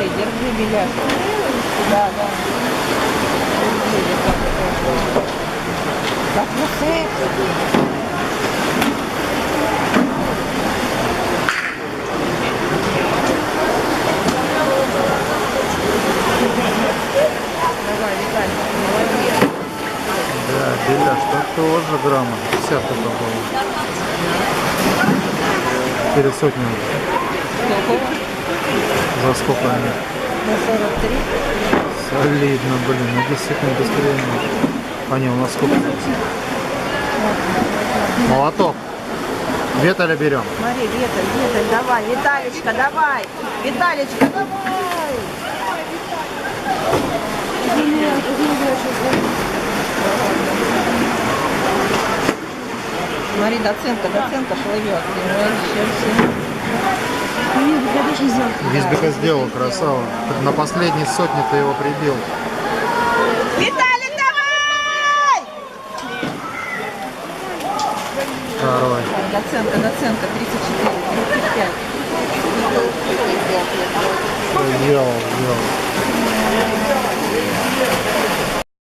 Держи, беляшка. Да. Как вы секси. Давай, Виталий, молодец. Да, беляшка тоже грамма. 50 это было. Перед сотней. Сколько? За сколько они? На 43. Солидно, блин, на 10 секунд быстрее. А не, у нас сколько? Молоток. Веталя берем. Смотри, Веталь, давай. Виталечка, давай. Виталечка, давай. Смотри, доценка плывет. Визбека сделал, красава. На последней сотне ты его прибил. Виталик, давай! Второй. Доценка, 34, 35. Сделал.